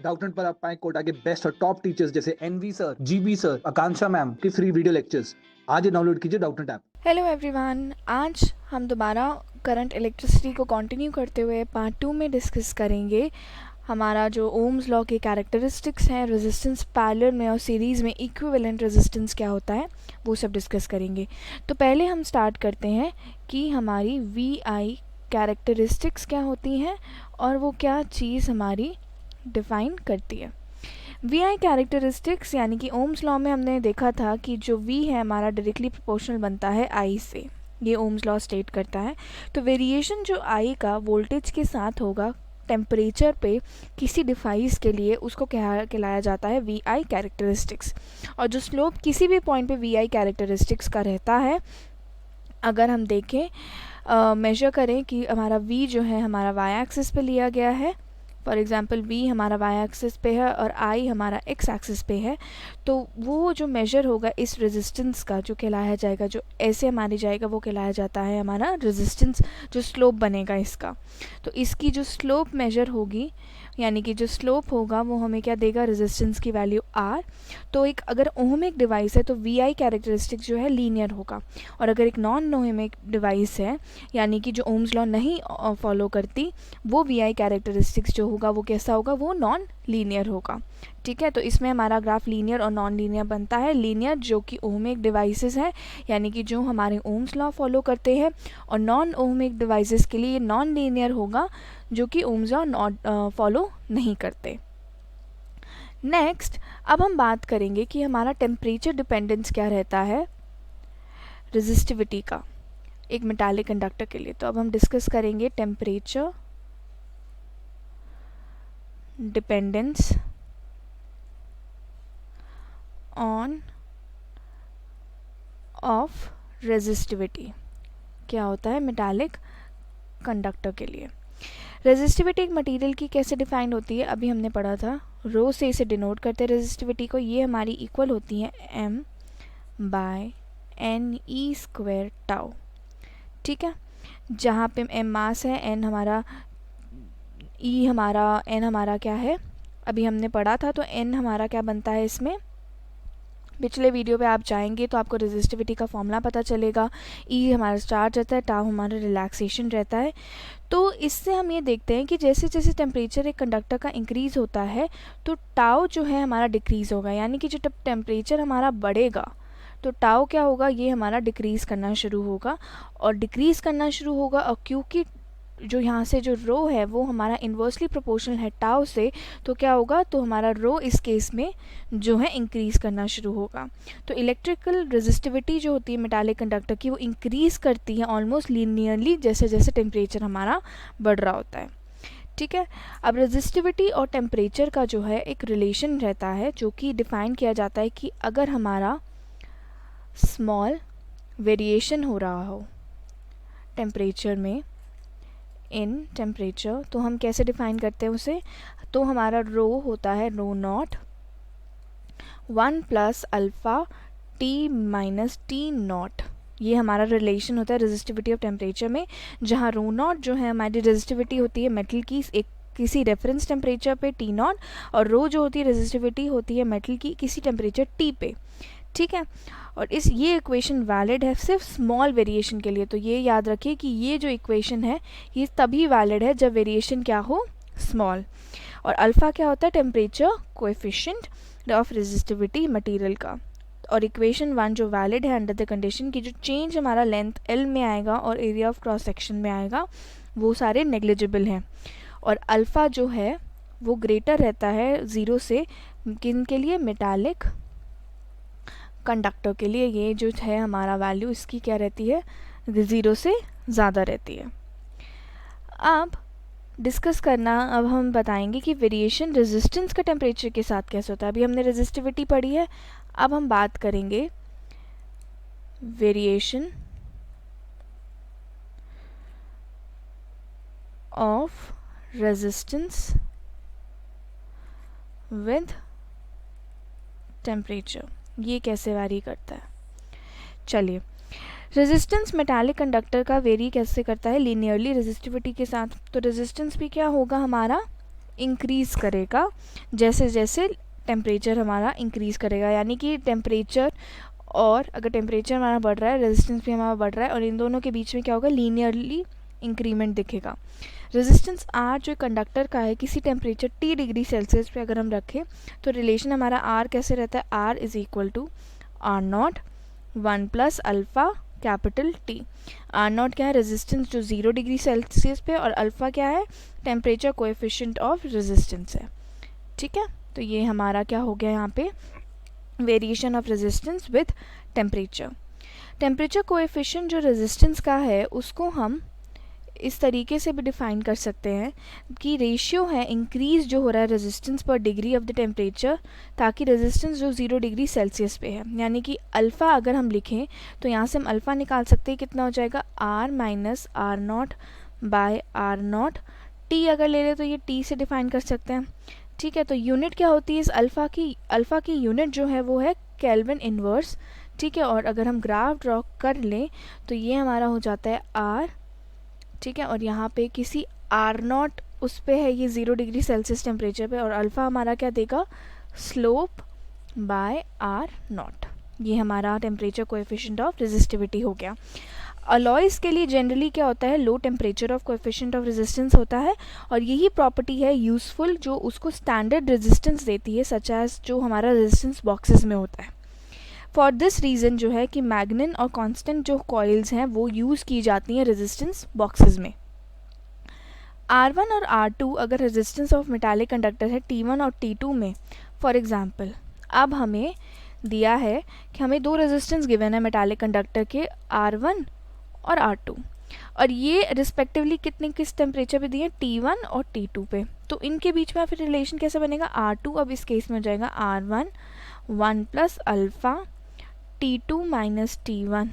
Doubtnut पर आप पाएं कोटा के बेस्ट और टॉप टीचर्स जैसे एनवी सर, जीबी सर, आकांक्षा मैम की फ्री वीडियो लेक्चर्स। आज ही डाउनलोड कीजिए डाउटनेट ऐप। हेलो एवरीवन, आज हम दोबारा करंट इलेक्ट्रिसिटी को कंटिन्यू करते हुए पार्ट 2 में डिस्कस करेंगे हमारा जो ओम्स लॉ के कैरेक्टरिस्टिक्स हैं रेजिस्टेंस पैरेलल में और सीरीज़ में इक्विवेलेंट रेजिस्टेंस क्या होता है वो सब डिस्कस करेंगे। तो पहले हम स्टार्ट करते हैं कि हमारी वी आई कैरेक्टरिस्टिक्स क्या होती हैं और वो क्या चीज़ हमारी डिफ़ाइन करती है। वी आई कैरेक्टरिस्टिक्स यानी कि ओम्स लॉ में हमने देखा था कि जो वी है हमारा डायरेक्टली प्रोपोर्शनल बनता है आई से, ये ओम्स लॉ स्टेट करता है। तो वेरिएशन जो आई का वोल्टेज के साथ होगा टेम्परेचर पे किसी डिवाइस के लिए उसको कहलाया जाता है वी आई कैरेक्टरिस्टिक्स। और जो स्लोप किसी भी पॉइंट पे वी आई कैरेक्टरिस्टिक्स का रहता है, अगर हम देखें मेजर करें कि हमारा वी जो है हमारा वाई एक्सिस पे लिया गया है, फॉर एग्ज़ाम्पल वी हमारा वाई एक्सिस पे है और आई हमारा एक्स एक्सिस पे है, तो वो जो मेजर होगा इस रेजिस्टेंस का जो कहलाया जाएगा, जो ऐसे हमारी जाएगा वो कहलाया जाता है हमारा रेजिस्टेंस, जो स्लोप बनेगा इसका। तो इसकी जो स्लोप मेजर होगी यानी कि जो स्लोप होगा वो हमें क्या देगा, रेजिस्टेंस की वैल्यू आर। तो एक अगर ओहमिक डिवाइस है तो वी आई कैरेक्टरिस्टिक जो है लीनियर होगा, और अगर एक नॉन ओहमिक डिवाइस है यानी कि जो ओम्स लॉ नहीं फॉलो करती, वो वी आई कैरेक्टरिस्टिक्स जो होगा वो कैसा होगा, वो नॉन लीनियर होगा। ठीक है, तो इसमें हमारा ग्राफ लीनियर और नॉन लीनियर बनता है। लीनियर जो कि ओहमिक डिवाइसेस हैं यानी कि जो हमारे ओम्स लॉ फॉलो करते हैं, और नॉन ओहमिक डिवाइसेस के लिए नॉन लीनियर होगा जो कि ओम्स लॉ नॉट फॉलो नहीं करते। नेक्स्ट, अब हम बात करेंगे कि हमारा टेम्परेचर डिपेंडेंस क्या रहता है रेजिस्टिविटी का एक मेटालिक कंडक्टर के लिए। तो अब हम डिस्कस करेंगे temperature dependence on off resistivity क्या होता है मेटालिक कंडक्टर के लिए। रेजिस्टिविटी एक मटेरियल की कैसे डिफाइंड होती है, अभी हमने पढ़ा था, रो से इसे डिनोट करते हैं रेजिस्टिविटी को। ये हमारी इक्वल होती है m by n e square tau. ठीक है, जहाँ पे m मास है, n हमारा n हमारा क्या है, अभी हमने पढ़ा था, तो n हमारा क्या बनता है इसमें, पिछले वीडियो पे आप जाएंगे तो आपको रेजिस्टिविटी का फॉर्मूला पता चलेगा। ई हमारा चार्ज रहता है, टाउ हमारा रिलैक्सेशन रहता है। तो इससे हम ये देखते हैं कि जैसे जैसे टेम्परेचर एक कंडक्टर का इंक्रीज़ होता है तो टाउ जो है हमारा डिक्रीज़ होगा, यानी कि जो टेम्परेचर हमारा बढ़ेगा तो टाउ क्या होगा, ये हमारा डिक्रीज़ करना शुरू होगा। और डिक्रीज़ करना शुरू होगा, और क्योंकि जो यहाँ से जो रो है वो हमारा इन्वर्सली प्रोपोर्शनल है टाउ से, तो क्या होगा, तो हमारा रो इस केस में जो है इंक्रीज़ करना शुरू होगा। तो इलेक्ट्रिकल रेजिस्टिविटी जो होती है मेटालिक कंडक्टर की, वो इंक्रीज़ करती है ऑलमोस्ट लीनियरली जैसे जैसे टेम्परेचर हमारा बढ़ रहा होता है। ठीक है, अब रेजिस्टिविटी और टेम्परेचर का जो है एक रिलेशन रहता है जो कि डिफ़ाइन किया जाता है कि अगर हमारा स्मॉल वेरिएशन हो रहा हो टेम्परेचर में, इन टेम्परेचर, तो हम कैसे डिफाइन करते हैं उसे, तो हमारा रो होता है rho naught 1 plus alpha t minus t naught. ये हमारा रिलेशन होता है रेजिस्टिविटी ऑफ टेम्परेचर में, जहाँ रो नॉट जो है हमारी रेजिस्टिविटी होती है मेटल की एक किसी रेफरेंस टेम्परेचर पे टी नॉट, और रो जो होती है रेजिस्टिविटी होती है मेटल की किसी टेम्परेचर टी पे। ठीक है, और ये इक्वेशन वैलिड है सिर्फ स्मॉल वेरिएशन के लिए। तो ये याद रखिए कि ये जो इक्वेशन है ये तभी वैलिड है जब वेरिएशन क्या हो, स्मॉल। और अल्फ़ा क्या होता है, temperature coefficient of resistivity material का। और इक्वेशन 1 जो वैलिड है अंडर द कंडीशन की जो चेंज हमारा लेंथ एल में आएगा और एरिया ऑफ क्रॉस सेक्शन में आएगा, वो सारे नेग्लिजिबल हैं। और अल्फ़ा जो है वो ग्रेटर रहता है 0 से, किन के लिए, मेटालिक कंडक्टर के लिए। ये जो है हमारा वैल्यू इसकी क्या रहती है, 0 से ज़्यादा रहती है। अब डिस्कस करना, अब हम बताएंगे कि वेरिएशन रेजिस्टेंस का टेम्परेचर के साथ कैसे होता है। अभी हमने रेजिस्टिविटी पढ़ी है, अब हम बात करेंगे variation of resistance with temperature, ये कैसे वेरी करता है। चलिए, रेजिस्टेंस मेटालिक कंडक्टर का वेरी कैसे करता है, लीनियरली रेजिस्टिविटी के साथ। तो रेजिस्टेंस भी क्या होगा हमारा, इंक्रीज़ करेगा जैसे जैसे टेम्परेचर हमारा इंक्रीज़ करेगा, यानी कि टेम्परेचर, और अगर टेम्परेचर हमारा बढ़ रहा है रेजिस्टेंस भी हमारा बढ़ रहा है, और इन दोनों के बीच में क्या होगा, लीनियरली इंक्रीमेंट दिखेगा। रेजिस्टेंस आर जो कंडक्टर का है किसी टेम्परेचर T डिग्री सेल्सियस पे अगर हम रखें तो रिलेशन हमारा आर कैसे रहता है, R is equal to R not 1 plus alpha capital T. R not क्या है, रेजिस्टेंस जो 0 डिग्री सेल्सियस पे, और अल्फ़ा क्या है, टेम्परेचर कोएफिशिएंट ऑफ रेजिस्टेंस है। ठीक है, तो ये हमारा क्या हो गया यहाँ पे, variation of resistance with temperature. Temperature coefficient जो रेजिस्टेंस का है उसको हम इस तरीके से भी डिफाइन कर सकते हैं कि रेशियो है इंक्रीज जो हो रहा है रेजिस्टेंस पर डिग्री ऑफ द टेम्परेचर, ताकि रेजिस्टेंस जो 0 डिग्री सेल्सियस पे है, यानी कि अल्फ़ा अगर हम लिखें तो यहाँ से हम अल्फ़ा निकाल सकते हैं, कितना हो जाएगा, R minus R not by R not. T अगर ले लें तो ये टी से डिफाइन कर सकते हैं। ठीक है, तो यूनिट क्या होती है इस अल्फ़ा की यूनिट जो है वो है केल्विन इनवर्स। ठीक है, और अगर हम ग्राफ ड्रॉ कर लें तो ये हमारा हो जाता है आर। ठीक है, और यहाँ पे किसी आर नॉट उस पे है ये 0 डिग्री सेल्सियस टेम्परेचर पे, और अल्फ़ा हमारा क्या देगा, स्लोप बाय आर नॉट। ये हमारा टेम्परेचर कोएफिशिएंट ऑफ रेजिस्टिविटी हो गया। अलॉयज़ के लिए जनरली क्या होता है, low temperature of coefficient of resistance होता है, और यही प्रॉपर्टी है यूज़फुल जो उसको स्टैंडर्ड रेजिस्टेंस देती है, सच एज जो हमारा रेजिस्टेंस बॉक्सेस में होता है। फॉर दिस रीज़न जो है कि मैग्नेन और कांस्टेंट जो कॉइल्स हैं वो यूज़ की जाती हैं रेजिस्टेंस बॉक्सेस में। R1 और R2 अगर रेजिस्टेंस ऑफ मेटालिक कंडक्टर है T1 और T2 में, फॉर एग्जांपल अब हमें दिया है कि हमें दो रेजिस्टेंस गिवन है मेटालिक कंडक्टर के R1 और R2, और ये रिस्पेक्टिवली किस टेम्परेचर पे दिए, T1 और T2 पे। तो इनके बीच में फिर रिलेशन कैसे बनेगा, R2 अब इस केस में हो जाएगा R1 1 plus alpha T2 minus T1।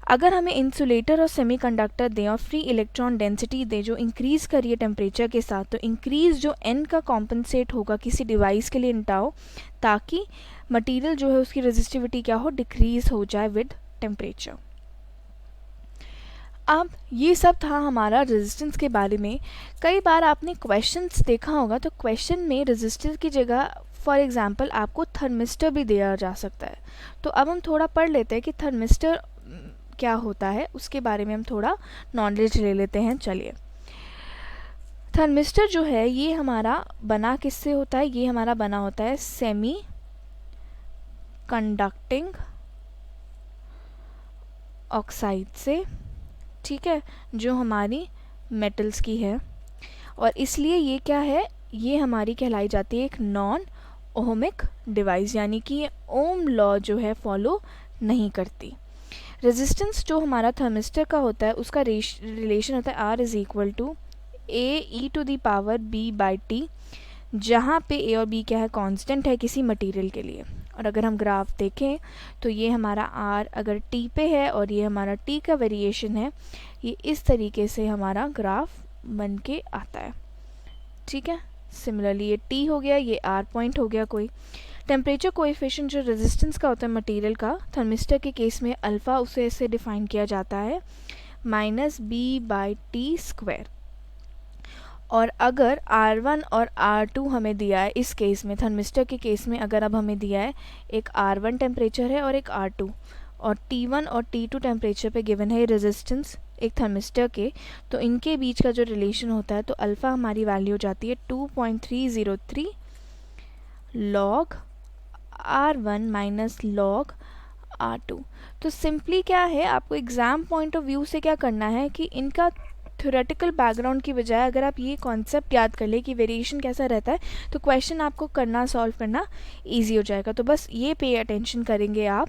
अगर हमें इंसुलेटर और सेमीकंडक्टर दें और फ्री इलेक्ट्रॉन डेंसिटी दें जो इंक्रीज़ करिए टेम्परेचर के साथ, तो इंक्रीज़ जो n का कॉम्पनसेट होगा किसी डिवाइस के लिए इन टाउ, ताकि मटेरियल जो है उसकी रेजिस्टिविटी क्या हो, डिक्रीज़ हो जाए विद टेम्परेचर। अब ये सब था हमारा रेजिस्टेंस के बारे में। कई बार आपने क्वेश्चंस देखा होगा, तो क्वेश्चन में रेजिस्टर की जगह फॉर एग्जांपल आपको थर्मिस्टर भी दिया जा सकता है। तो अब हम थोड़ा पढ़ लेते हैं कि थर्मिस्टर क्या होता है, उसके बारे में हम थोड़ा नॉलेज ले लेते हैं। चलिए, थर्मिस्टर जो है ये हमारा बना किससे होता है, ये हमारा बना होता है सेमी कंडक्टिंग ऑक्साइड से। ठीक है, जो हमारी मेटल्स की है, और इसलिए ये क्या है, ये हमारी कहलाई जाती है एक नॉन ओहमिक डिवाइस, यानी कि ये ओम लॉ जो है फॉलो नहीं करती। रेजिस्टेंस जो हमारा थर्मिस्टर का होता है उसका रिलेशन होता है R is equal to A to the power B by T, जहाँ पे A और B क्या है, कांस्टेंट है किसी मटेरियल के लिए। और अगर हम ग्राफ देखें तो ये हमारा R अगर T पे है और ये हमारा T का वेरिएशन है, ये इस तरीके से हमारा ग्राफ बन के आता है। ठीक है, सिमिलरली ये T हो गया, ये R पॉइंट हो गया कोई। टेम्परेचर कोएफिशिएंट जो रेजिस्टेंस का होता है मटेरियल का, थर्मिस्टर के केस में अल्फ़ा उसे ऐसे डिफाइन किया जाता है minus B by T square. और अगर R1 और R2 हमें दिया है इस केस में, थर्मिस्टर के केस में अगर अब हमें दिया है एक R1 टेम्परेचर है और एक R2, और T1 और T2 टेम्परेचर पे गिवन है रेजिस्टेंस एक थर्मिस्टर के, तो इनके बीच का जो रिलेशन होता है, तो अल्फ़ा हमारी वैल्यू हो जाती है 2.303 log R1 minus log R2। तो सिंपली क्या है, आपको एग्ज़ाम पॉइंट ऑफ व्यू से क्या करना है कि इनका थ्योरेटिकल बैकग्राउंड की बजाय अगर आप ये कॉन्सेप्ट याद कर ले कि वेरिएशन कैसा रहता है, तो क्वेश्चन आपको करना, सॉल्व करना इजी हो जाएगा। तो बस ये पे अटेंशन करेंगे आप।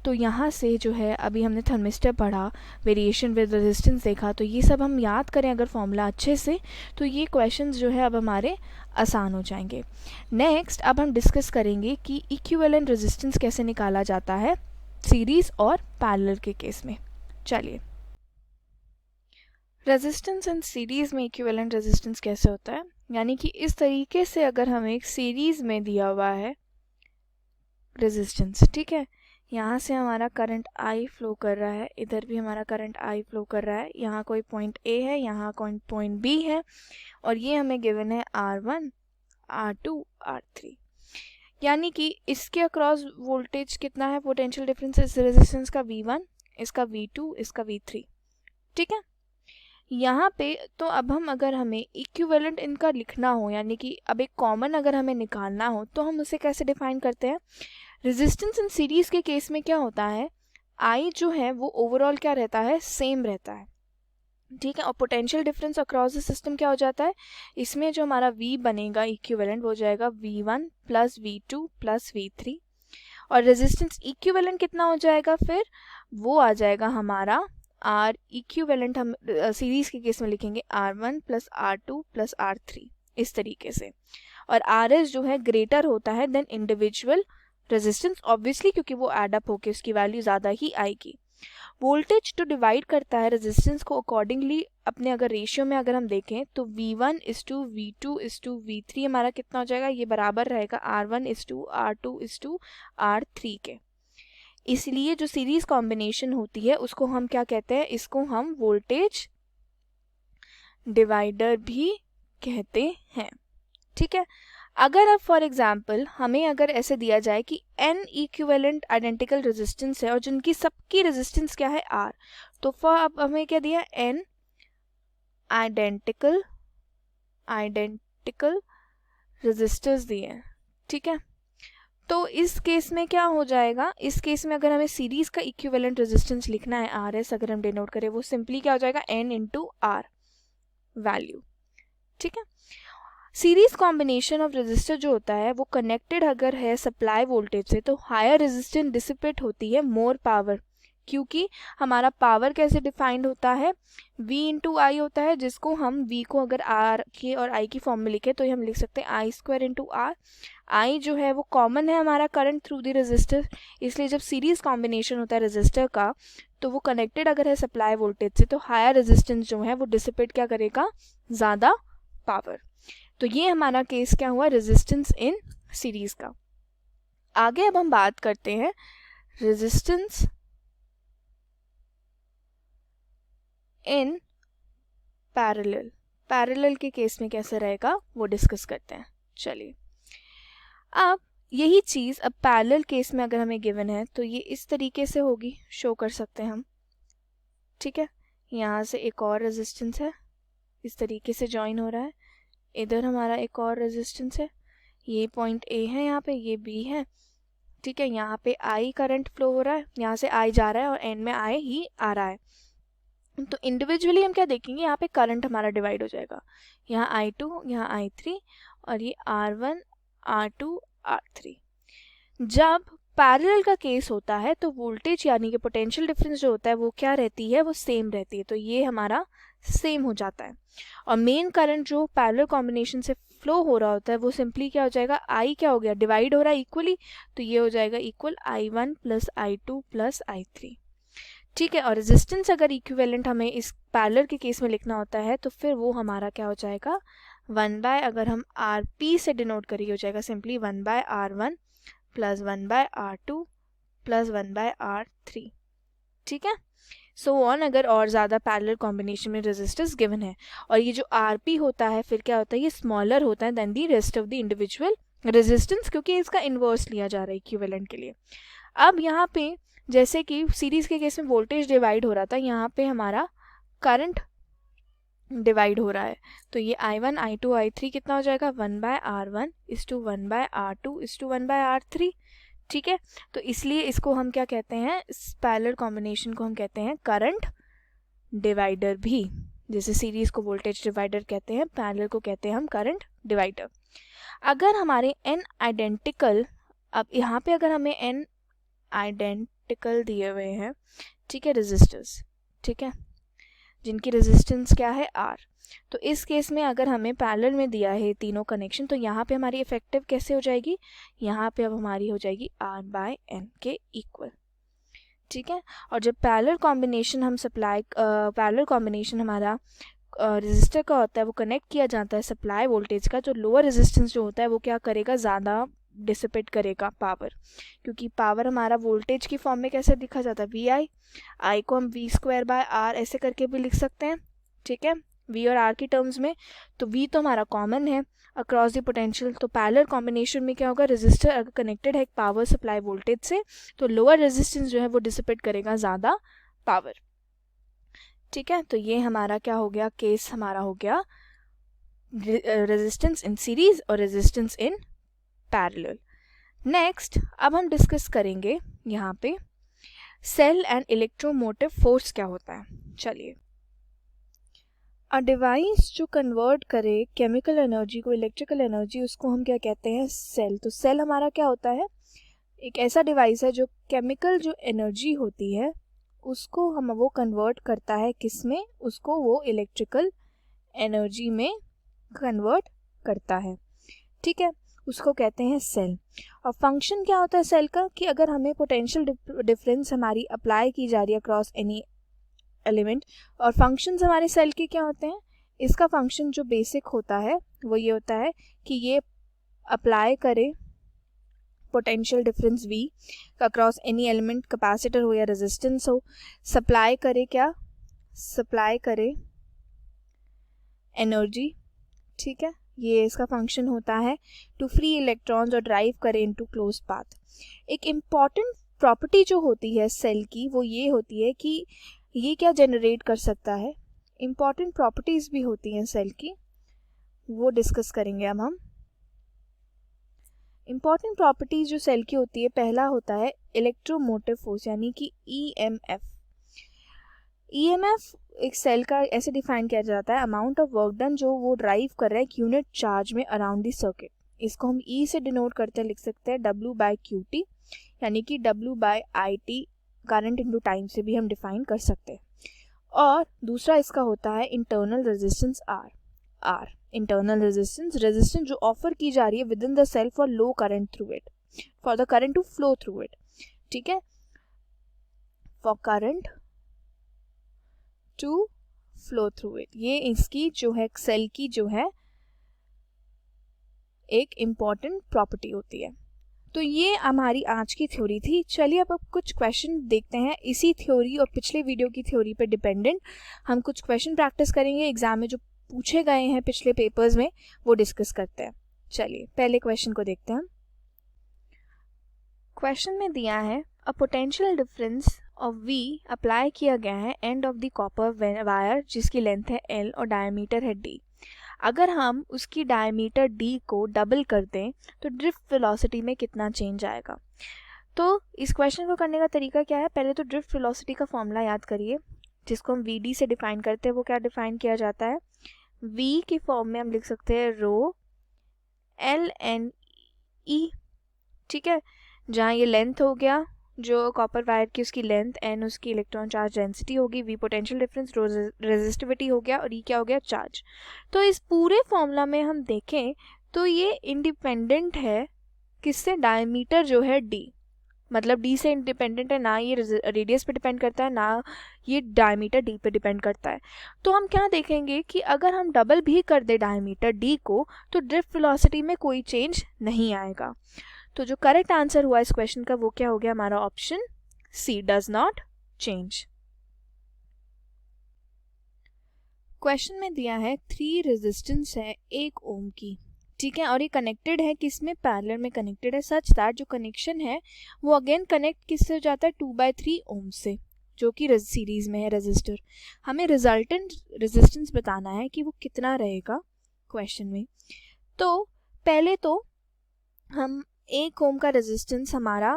तो यहाँ से जो है अभी हमने थर्मिस्टर पढ़ा, वेरिएशन विद रेजिस्टेंस देखा, तो ये सब हम याद करें अगर फॉर्मूला अच्छे से, तो ये क्वेश्चंस जो है अब हमारे आसान हो जाएंगे। नेक्स्ट अब हम डिस्कस करेंगे कि इक्विवेलेंट रेजिस्टेंस कैसे निकाला जाता है सीरीज़ और पैरेलल के केस में। चलिए, रेजिस्टेंस एंड सीरीज़ में इक्विवेलेंट रेजिस्टेंस कैसे होता है, यानी कि इस तरीके से अगर हमें एक सीरीज़ में दिया हुआ है रेजिस्टेंस, ठीक है, यहाँ से हमारा करंट आई फ्लो कर रहा है, इधर भी हमारा करंट आई फ्लो कर रहा है, यहाँ कोई पॉइंट ए है, यहाँ कोई पॉइंट बी है, और ये हमें गिवन है R1, R2, R3। यानी कि इसके अक्रॉस वोल्टेज कितना है, पोटेंशियल डिफरेंस इस रेजिस्टेंस का V1, इसका V2, इसका V3। ठीक है, यहाँ पे तो अब हम अगर हमें इक्विवेलेंट इनका लिखना हो, यानी कि अब एक कॉमन अगर हमें निकालना हो, तो हम उसे कैसे डिफाइन करते हैं। रेजिस्टेंस इन सीरीज के केस में क्या होता है, आई जो है वो ओवरऑल क्या रहता है, सेम रहता है। ठीक है, और potential difference across the system क्या हो जाता है, इसमें जो हमारा V बनेगा इक्विवेलेंट वो जाएगा V1 plus V2 plus V3, और रेजिस्टेंस इक्विवेलेंट कितना हो जाएगा, फिर वो आ जाएगा हमारा R इक्विवेलेंट, हम सीरीज के केस में लिखेंगे R1 plus R2 plus R3 इस तरीके से। और RS जो है ग्रेटर होता है देन इंडिविजुअल रेजिस्टेंस, ऑब्वियसली क्योंकि वो एड अप होकर उसकी वैल्यू ज़्यादा ही आएगी। वोल्टेज तो डिवाइड करता है रेजिस्टेंस को अकॉर्डिंगली, अपने अगर रेशियो में अगर हम देखें तो V1 is to V2 is to V3 हमारा कितना हो जाएगा, ये बराबर रहेगा R1 is to R2 is to R3 के। इसलिए जो सीरीज कॉम्बिनेशन होती है उसको हम क्या कहते हैं, इसको हम वोल्टेज डिवाइडर भी कहते हैं। ठीक है, अगर अब फॉर एग्जांपल हमें अगर ऐसे दिया जाए कि n इक्विवेलेंट आइडेंटिकल रेजिस्टेंस है और जिनकी सबकी रेजिस्टेंस क्या है R, तो फॉर अब हमें क्या दिया, n आइडेंटिकल रेजिस्टर्स दिए हैं। ठीक है, तो इस केस में क्या हो जाएगा, इस केस में अगर हमें सीरीज का इक्विवेलेंट रेजिस्टेंस लिखना है RS, अगर हम डिनोट करें, वो सिंपली क्या हो जाएगा, n इंटू R वैल्यू। ठीक है, सीरीज कॉम्बिनेशन ऑफ रेजिस्टर जो होता है वो कनेक्टेड अगर है सप्लाई वोल्टेज से, तो हायर रेजिस्टेंस डिसिपेट होती है मोर पावर, क्योंकि हमारा पावर कैसे डिफाइंड होता है, V इंटू आई होता है, जिसको हम V को अगर R के और I की फॉर्म में लिखे तो हम लिख सकते हैं I square into R। I जो है वो कॉमन है हमारा करंट थ्रू द रेजिस्टर, इसलिए जब सीरीज कॉम्बिनेशन होता है रेजिस्टर का तो वो कनेक्टेड अगर है सप्लाई वोल्टेज से, तो हायर रेजिस्टेंस जो है वो डिसिपेट क्या करेगा, ज़्यादा पावर। तो ये हमारा केस क्या हुआ, रेजिस्टेंस इन सीरीज का। आगे अब हम बात करते हैं रेजिस्टेंस इन पैरेलल। पैरेलल के केस में कैसे रहेगा वो डिस्कस करते हैं। चलिए, अब यही चीज़ अब पैरेलल केस में अगर हमें गिवन है तो ये इस तरीके से होगी, शो कर सकते हैं हम। ठीक है, यहाँ से एक और रेजिस्टेंस है, इस तरीके से जॉइन हो रहा है, इधर हमारा एक और रेजिस्टेंस है, ये पॉइंट A है, यहाँ पे ये B है। ठीक है, यहाँ पे I करंट फ्लो हो रहा है, यहाँ से I जा रहा है और एंड में I ही आ रहा है। तो इंडिविजुअली हम क्या देखेंगे, यहाँ पे करंट हमारा डिवाइड हो जाएगा, यहाँ I2, यहाँ I3, और ये R1, R2, R3। जब पैरेलल का केस होता है तो वोल्टेज यानी कि पोटेंशियल डिफरेंस जो होता है वो क्या रहती है, वो सेम रहती है, तो ये हमारा सेम हो जाता है। और मेन करंट जो पैरेलल कॉम्बिनेशन से फ्लो हो रहा होता है वो सिंपली क्या हो जाएगा, I क्या हो गया, डिवाइड हो रहा है इक्वली, तो ये हो जाएगा equal I1 plus I2 plus I3। ठीक है, और रेजिस्टेंस अगर इक्विवेलेंट हमें इस पैरेलल के केस में लिखना होता है तो फिर वो हमारा क्या हो जाएगा, 1 बाय, अगर हम RP से डिनोट करिए, हो जाएगा simply 1 by R1 plus 1 by R2 plus 1 by R3। ठीक है, सो ऑन, अगर और ज़्यादा पैरेलल कॉम्बिनेशन में रेजिस्टेंस गिवन है, और ये जो RP होता है फिर क्या होता है, ये स्मॉलर होता है than the rest of the individual resistance, क्योंकि इसका इन्वर्स लिया जा रहा है इक्विवेलेंट के लिए। अब यहाँ पे जैसे कि सीरीज के केस में वोल्टेज डिवाइड हो रहा था, यहाँ पे हमारा करंट डिवाइड हो रहा है, तो ये I1, I2, I3 कितना हो जाएगा, 1 by R1 is to 1 by R2 is to 1 by R3। ठीक है, तो इसलिए इसको हम क्या कहते हैं, इस पैरेलल कॉम्बिनेशन को हम कहते हैं करंट डिवाइडर भी। जैसे सीरीज को वोल्टेज डिवाइडर कहते हैं, पैरेलल को कहते हैं हम करंट डिवाइडर। अगर हमारे n आइडेंटिकल, अब यहाँ पे अगर हमें n आइडेंटिकल दिए हुए हैं, ठीक है, रेजिस्टर्स, ठीक है, जिनकी रेजिस्टेंस क्या है R, तो इस केस में अगर हमें पैरेलल में दिया है तीनों कनेक्शन, तो यहाँ पे हमारी इफेक्टिव कैसे हो जाएगी, यहाँ पे अब हमारी हो जाएगी R बाय N के इक्वल। ठीक है, और जब पैरेलल कॉम्बिनेशन हम पैरेलल कॉम्बिनेशन हमारा रेजिस्टर का होता है, वो कनेक्ट किया जाता है सप्लाई वोल्टेज का, तो लोअर रेजिस्टेंस जो होता है वो क्या करेगा, ज़्यादा डिसिपेट करेगा पावर, क्योंकि पावर हमारा वोल्टेज की फॉर्म में कैसे लिखा जाता है, वी आई को हम v²/r ऐसे करके भी लिख सकते हैं, ठीक है, v और r की टर्म्स में। तो v तो हमारा कॉमन है अक्रॉस द पोटेंशियल, तो पैरेलल कॉम्बिनेशन में क्या होगा, रेजिस्टर अगर कनेक्टेड है एक पावर सप्लाई वोल्टेज से तो लोअर रेजिस्टेंस जो है वो डिसिपेट करेगा ज़्यादा पावर, ठीक है। तो ये हमारा क्या हो गया, केस हमारा हो गया रेजिस्टेंस इन सीरीज और रेजिस्टेंस इन पैरेलल। नेक्स्ट अब हम डिस्कस करेंगे यहाँ पे सेल एंड इलेक्ट्रोमोटिव फोर्स क्या होता है। चलिए, अ डिवाइस जो कन्वर्ट करे केमिकल एनर्जी को इलेक्ट्रिकल एनर्जी, उसको हम क्या कहते हैं, सेल। तो सेल हमारा क्या होता है, एक ऐसा डिवाइस है जो केमिकल जो एनर्जी होती है उसको वो कन्वर्ट करता है किस में, उसको वो इलेक्ट्रिकल एनर्जी में कन्वर्ट करता है, ठीक है, उसको कहते हैं सेल। और फंक्शन क्या होता है सेल का, कि अगर हमें पोटेंशियल डिफरेंस हमारी अप्लाई की जा रही है अक्रॉस एनी एलिमेंट, और फंक्शंस हमारे सेल के क्या होते हैं, इसका फंक्शन जो बेसिक होता है वो ये होता है कि ये अप्लाई करे potential difference V across any element, capacitor हो या रेजिस्टेंस हो, सप्लाई करे क्या, सप्लाई करे एनर्जी, ठीक है, ये इसका फंक्शन होता है, टू फ्री इलेक्ट्रॉन्स और ड्राइव करे इनटू क्लोज पाथ। एक इम्पॉर्टेंट प्रॉपर्टी जो होती है सेल की वो ये होती है कि ये क्या जनरेट कर सकता है, इम्पॉर्टेंट प्रॉपर्टीज़ भी होती हैं सेल की, वो डिस्कस करेंगे अब हम। इम्पॉर्टेंट प्रॉपर्टीज़ जो सेल की होती है, पहला होता है इलेक्ट्रोमोटिव फोर्स यानी कि EMF। EMF एक सेल का ऐसे डिफाइन किया जाता है, अमाउंट ऑफ वर्क डन जो वो ड्राइव कर रहा है एक यूनिट चार्ज में अराउंड द सर्किट। इसको हम E से डिनोट करते हैं, लिख सकते हैं W/QT, यानी कि W/IT करंट इनटू टाइम से भी हम डिफाइन कर सकते हैं। और दूसरा इसका होता है internal resistance R internal resistance जो ऑफर की जा रही है within the cell for low current through it, for the current to flow through it, ठीक है, for current to flow through it. ये इसकी जो है सेल की जो है एक इम्पॉर्टेंट प्रॉपर्टी होती है। तो ये हमारी आज की थ्योरी थी। चलिए अब कुछ क्वेश्चन देखते हैं इसी थ्योरी और पिछले वीडियो की थ्योरी पे डिपेंडेंट। हम कुछ क्वेश्चन प्रैक्टिस करेंगे, एग्जाम में जो पूछे गए हैं पिछले पेपर्स में वो डिस्कस करते हैं। चलिए पहले क्वेश्चन को देखते हैं। क्वेश्चन में दिया है a potential difference of V apply किया गया है end of the copper wire जिसकी लेंथ है L और डायमीटर है D। अगर हम उसकी डायमीटर D को डबल कर दें तो ड्रिफ्ट वेलोसिटी में कितना चेंज आएगा। तो इस क्वेश्चन को करने का तरीका क्या है, पहले तो ड्रिफ्ट वेलोसिटी का फॉर्मूला याद करिए जिसको हम VD से डिफाइन करते हैं। वो क्या डिफाइन किया जाता है, V की फॉर्म में हम लिख सकते हैं रो LNE, ठीक है, जहाँ ये लेंथ हो गया जो कॉपर वायर की उसकी लेंथ, N उसकी इलेक्ट्रॉन चार्ज डेंसिटी होगी, V पोटेंशियल डिफरेंस, रो रेजिस्टिविटी हो गया और E क्या हो गया, चार्ज। तो इस पूरे फॉर्मूला में हम देखें तो ये इंडिपेंडेंट है किससे, डायमीटर जो है D, मतलब D से इंडिपेंडेंट है, ना ये रेडियस पे डिपेंड करता है ना ये डायमीटर D पे डिपेंड करता है। तो हम क्या देखेंगे कि अगर हम डबल भी कर दे डायमीटर D को तो ड्रिफ्ट वेलोसिटी में कोई चेंज नहीं आएगा। तो जो करेक्ट आंसर हुआ इस क्वेश्चन का वो क्या हो गया हमारा, option C, does not change. Question में दिया है 3 रेजिस्टेंस है 1 ओम की, ठीक है, और ये कनेक्टेड है किसमें, पैरेलल में कनेक्टेड है, सच दैट जो कनेक्शन है वो अगेन कनेक्ट किससे हो जाता है, 2/3 ओम से, जो कि सीरीज में है रेजिस्टर। हमें रिजल्टेंट रेजिस्टेंस बताना है कि वो कितना रहेगा क्वेश्चन में। तो पहले तो हम 1 ओम का रेजिस्टेंस हमारा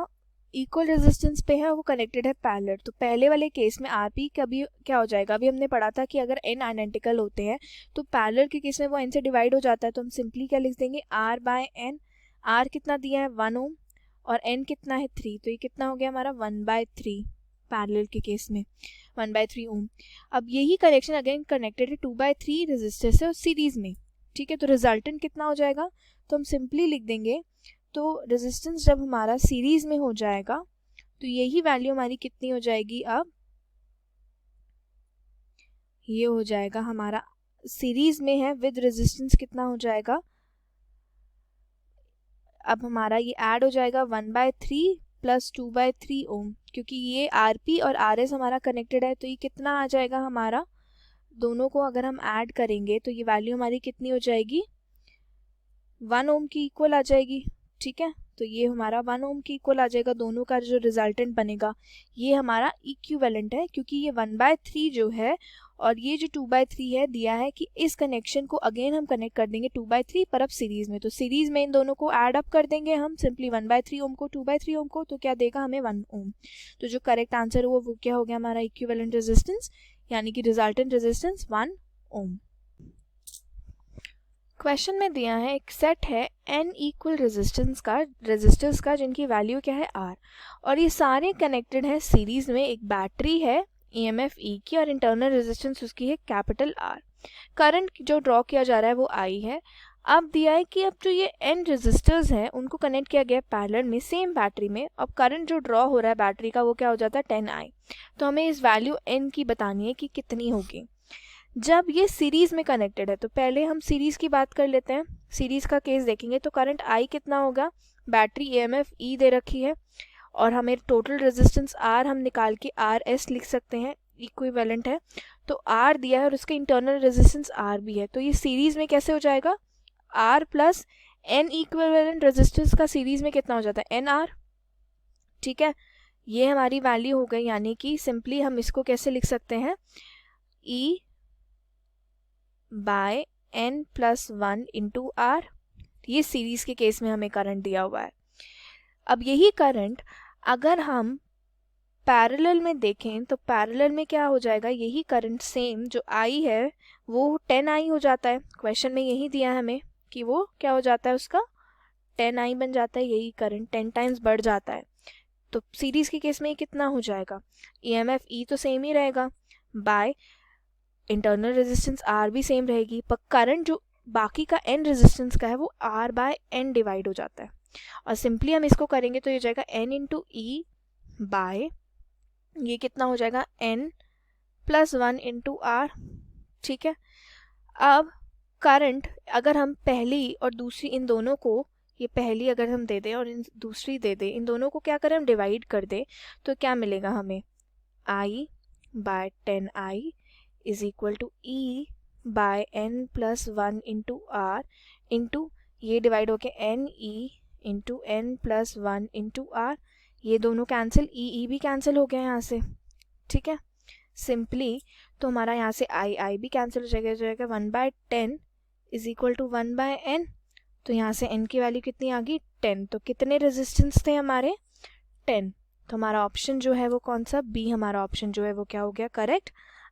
इक्वल रेजिस्टेंस पे है, वो कनेक्टेड है पैरेलल। तो पहले वाले केस में आरपी कभी क्या हो जाएगा, अभी हमने पढ़ा था कि अगर n आइडेंटिकल होते हैं तो पैरेलल के केस में वो n से डिवाइड हो जाता है। तो हम सिंपली क्या लिख देंगे, r/n, r कितना दिया है 1 ओम और n कितना है 3, तो ये कितना हो गया हमारा 1/3 पैरेलल के केस में 1/3 ओम। अब यही कनेक्शन अगेन कनेक्टेड है 2/3 रेजिस्टर से और सीरीज में, ठीक है, तो रिजल्टेंट कितना हो जाएगा, तो हम सिंपली लिख देंगे, तो रेजिस्टेंस जब हमारा सीरीज में हो जाएगा तो यही वैल्यू हमारी कितनी हो जाएगी, अब ये हो जाएगा हमारा सीरीज में है विद रेजिस्टेंस कितना हो जाएगा, अब हमारा ये ऐड हो जाएगा 1/3 प्लस 2/3 ओम, क्योंकि ये आरपी और आरएस हमारा कनेक्टेड है, तो ये कितना आ जाएगा हमारा, दोनों को अगर हम ऐड करेंगे तो ये वैल्यू हमारी कितनी हो जाएगी, 1 ओम की इक्वल आ जाएगी। ठीक है, तो ये हमारा 1 ओम की इक्वल आ जाएगा, दोनों का जो रिजल्टेंट बनेगा ये हमारा इक्विवेलेंट है, क्योंकि ये 1/3 जो है और ये जो 2/3 है दिया है कि इस कनेक्शन को अगेन हम कनेक्ट कर देंगे 2/3 पर अब सीरीज में, तो सीरीज में इन दोनों को ऐड अप कर देंगे हम सिंपली 1/3 ओम को 2/3 ओम को, तो क्या देगा हमें 1 ओम। तो जो करेक्ट आंसर हुआ वो क्या हो गया हमारा इक्विवेलेंट रेजिस्टेंस, यानी कि रिजल्टेंट रेजिस्टेंस 1 ओम। क्वेश्चन में दिया है एक सेट है n इक्वल रेजिस्टर्स का जिनकी वैल्यू क्या है r, और ये सारे कनेक्टेड हैं सीरीज में, एक बैटरी है EMF E की और इंटरनल रेजिस्टेंस उसकी है कैपिटल R। करंट जो ड्रॉ किया जा रहा है वो I है। अब दिया है कि अब जो ये n रेजिस्टर्स हैं उनको कनेक्ट किया गया है पैरेलल में सेम बैटरी में, अब करंट जो ड्रॉ हो रहा है बैटरी का वो क्या हो जाता है 10I। तो हमें इस वैल्यू n की बतानी है कि कितनी होगी जब ये सीरीज में कनेक्टेड है। तो पहले हम सीरीज की बात कर लेते हैं, सीरीज का केस देखेंगे तो करंट I कितना होगा, बैटरी EMF E दे रखी है और हमें टोटल रेजिस्टेंस R हम निकाल के RS लिख सकते हैं, इक्विवेलेंट है, तो R दिया है और उसका इंटरनल रेजिस्टेंस R भी है, तो ये सीरीज में कैसे हो जाएगा, R plus N equivalent resistance का सीरीज में कितना हो जाता है NR। ठीक है, ये हमारी वैल्यू हो गई, यानी कि सिंपली हम इसको कैसे लिख सकते हैं, E by n plus 1 into R. ये सीरीज के केस में हमें करंट दिया हुआ है। अब यही करंट अगर हम पैरेलल में देखें तो पैरेलल में क्या हो जाएगा, यही करंट सेम जो I है वो 10I हो जाता है। क्वेश्चन में यही दिया है हमें कि वो क्या हो जाता है, उसका 10I बन जाता है, यही करंट 10 टाइम्स बढ़ जाता है। तो सीरीज के केस में ये कितना हो जाएगा, EMF E तो सेम ही रहेगा बाय इंटरनल रेजिस्टेंस R भी सेम रहेगी, पर करंट जो बाकी का n रेजिस्टेंस का है वो R बाय n डिवाइड हो जाता है, और सिंपली हम इसको करेंगे तो ये जाएगा n इंटू ई बाय ये कितना हो जाएगा n प्लस 1 इंटू आर। ठीक है, अब करंट अगर हम पहली और दूसरी इन दोनों को, ये पहली अगर हम दे दें और दूसरी दे दें, इन दोनों को क्या करें हम डिवाइड कर दें, तो क्या मिलेगा हमें, I by 10I is equal to E by n plus 1 into R into ये डिवाइड होके NE into n plus 1 into R, ये दोनों कैंसिल, E भी कैंसिल हो गया यहाँ से। ठीक है, सिंपली तो हमारा यहाँ से I भी कैंसिल हो जाएगा 1/10 इज इक्वल टू 1/n, तो यहाँ से n की वैल्यू कितनी आ गई 10। तो कितने रेजिस्टेंस थे हमारे 10, तो हमारा ऑप्शन जो है वो कौन सा, बी हमारा ऑप्शन जो है वो क्या हो गया, करेक्ट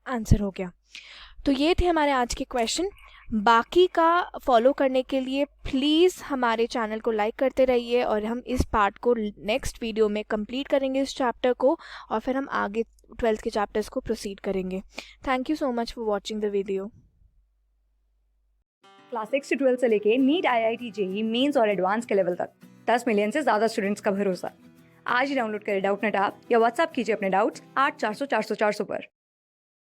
आंसर हो गया। तो ये थे हमारे आज के क्वेश्चन। बाकी का फॉलो करने के लिए प्लीज़ हमारे चैनल को लाइक करते रहिए, और हम इस पार्ट को नेक्स्ट वीडियो में कंप्लीट करेंगे इस चैप्टर को, और फिर हम आगे 12th के चैप्टर्स को प्रोसीड करेंगे। Thank you so much for watching the video. Class 6 से 12 से लेके नीट IIT JEE मेंस और एडवांस के लेवल तक 10 मिलियन से ज़्यादा स्टूडेंट्स का भरोसा। आज ही डाउनलोड करें डाउटनेट ऐप या व्हाट्सएप कीजिए अपने डाउट्स 8400 400 400 पर।